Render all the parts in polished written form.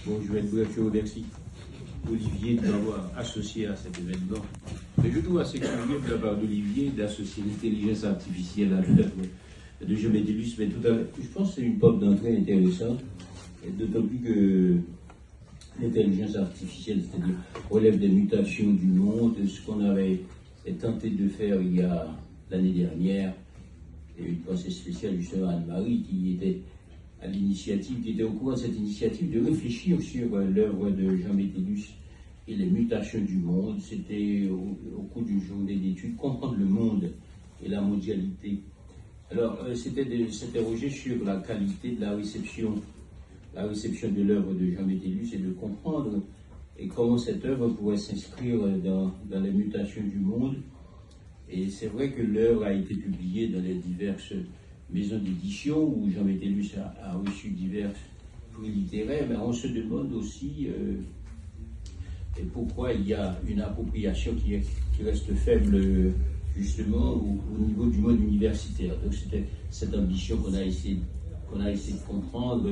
Bon, je vais être remercie Olivier de m'avoir associé à cet événement. Mais je trouve assez curieux de la part d'Olivier d'associer l'intelligence artificielle à l'œuvre de Jean-Métellus. Mais tout à l'heure, je pense que c'est une porte d'entrée intéressante, d'autant plus que l'intelligence artificielle, c'est-à-dire relève des mutations du monde, ce qu'on avait tenté de faire il y a l'année dernière, et une pensée spéciale justement à Anne-Marie qui était à l'initiative, qui était au courant de cette initiative, de réfléchir sur l'œuvre de Jean-Métellus et les mutations du monde. C'était au cours d'une journée d'études, comprendre le monde et la mondialité. Alors, c'était de s'interroger sur la qualité de la réception de l'œuvre de Jean-Métellus et de comprendre et comment cette œuvre pourrait s'inscrire dans les mutations du monde. Et c'est vrai que l'œuvre a été publiée dans les diverses maisons d'édition où Jean-Métellus a reçu divers prix littéraires, mais on se demande aussi pourquoi il y a une appropriation qui reste faible justement au niveau du monde universitaire. Donc c'était cette ambition qu'on a essayé de comprendre,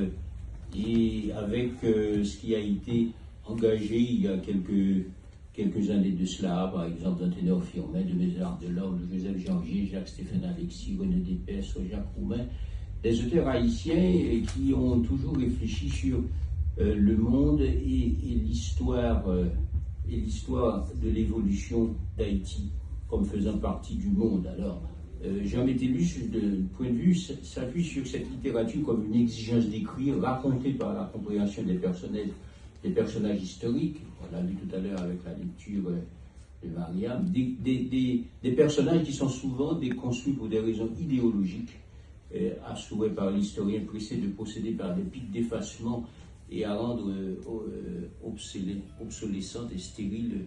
et avec ce qui a été engagé il y a quelques années de cela, par exemple d'Anténor Firmin, de Mézard de l'Orme, de Joseph Janvier, Jacques-Stéphane Alexis, René Despès, Jacques Roumain, des auteurs haïtiens qui ont toujours réfléchi sur le monde et l'histoire de l'évolution d'Haïti comme faisant partie du monde. Alors, Jean-Métellus, de point de vue, s'appuie sur cette littérature comme une exigence d'écrire, racontée par la compréhension des personnages historiques. On l'a vu tout à l'heure avec la lecture de Mariam, des personnages qui sont souvent déconstruits pour des raisons idéologiques, à souhait par l'historien, pressé de procéder par des pics d'effacement et à rendre obsolescentes et stériles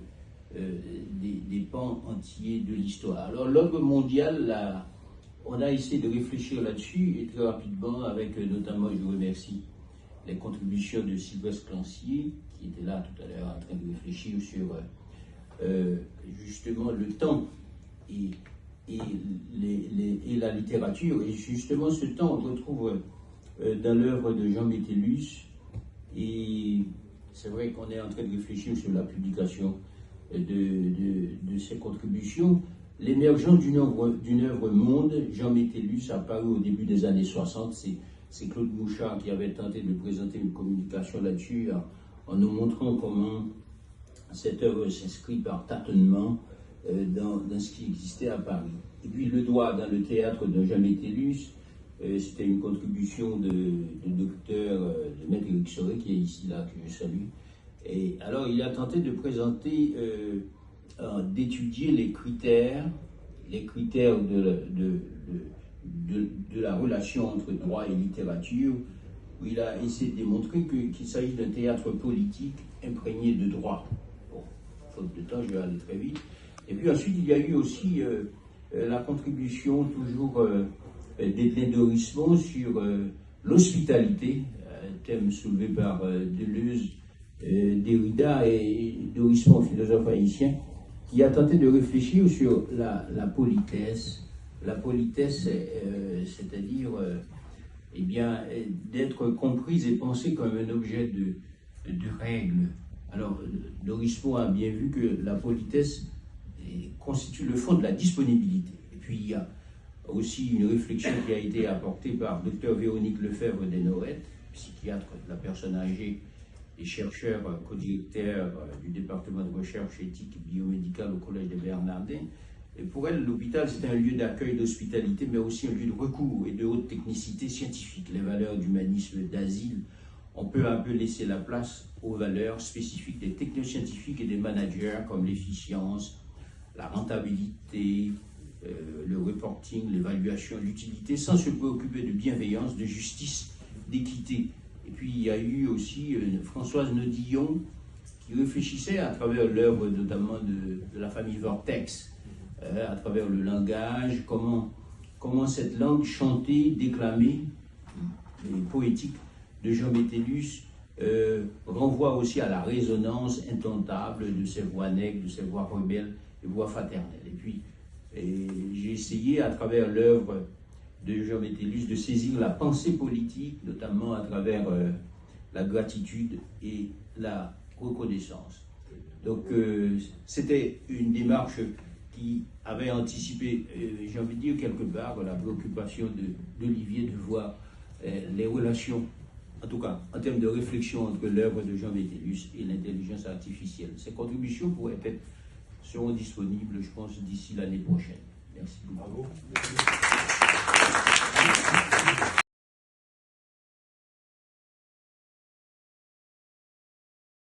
des pans entiers de l'histoire. Alors l'ordre mondial, on a essayé de réfléchir là-dessus, et très rapidement, avec notamment, je remercie les contributions de Sylvestre Clancier, qui était là tout à l'heure en train de réfléchir sur justement le temps et la littérature. Et justement, ce temps, on retrouve dans l'œuvre de Jean-Métellus, et c'est vrai qu'on est en train de réfléchir sur la publication de ces contributions. L'émergence d'une œuvre monde, Jean-Métellus, apparu au début des années 60, c'est Claude Mouchard qui avait tenté de présenter une communication là-dessus en nous montrant comment cette œuvre s'inscrit par tâtonnement dans ce qui existait à Paris. Et puis Le Doigt dans le théâtre de Jean-Métellus, c'était une contribution de docteur, de Maître Éric Soré, qui est ici, là, que je salue. Et alors, il a tenté de présenter, d'étudier les critères de la relation entre droit et littérature, où il a essayé de démontrer qu'il s'agit d'un théâtre politique imprégné de droit. Bon, faute de temps, je vais aller très vite. Et puis ensuite, il y a eu aussi la contribution toujours d'Étienne Dorismond sur l'hospitalité, un thème soulevé par Deleuze, Derrida et Dorismond, philosophe haïtien, qui a tenté de réfléchir sur la politesse. La politesse, c'est-à-dire eh bien, d'être comprise et pensée comme un objet de règles. Alors, Dorismond a bien vu que la politesse constitue le fond de la disponibilité. Et puis, il y a aussi une réflexion qui a été apportée par Dr Véronique Lefebvre Desnorettes, psychiatre de la personne âgée et chercheur, co-directeur du département de recherche éthique et biomédicale au Collège des Bernardins. Et pour elle, l'hôpital, c'est un lieu d'accueil, d'hospitalité, mais aussi un lieu de recours et de haute technicité scientifique. Les valeurs d'humanisme, d'asile, on peut un peu laisser la place aux valeurs spécifiques des technoscientifiques et des managers, comme l'efficience, la rentabilité, le reporting, l'évaluation, l'utilité, sans se préoccuper de bienveillance, de justice, d'équité. Et puis il y a eu aussi Françoise Nodillon qui réfléchissait à travers l'œuvre notamment de la famille Vortex, à travers le langage, comment cette langue chantée, déclamée et poétique de Jean-Métellus renvoie aussi à la résonance intentable de ses voix nègres, de ses voix rebelles et voix fraternelles. Et puis j'ai essayé à travers l'œuvre de Jean-Métellus de saisir la pensée politique, notamment à travers la gratitude et la reconnaissance. Donc, c'était une démarche qui avait anticipé, j'ai envie de dire quelque part, la préoccupation d'Olivier de voir les relations, en tout cas en termes de réflexion entre l'œuvre de Jean Vétellus et l'intelligence artificielle. Ces contributions seront disponibles, je pense, d'ici l'année prochaine. Merci beaucoup.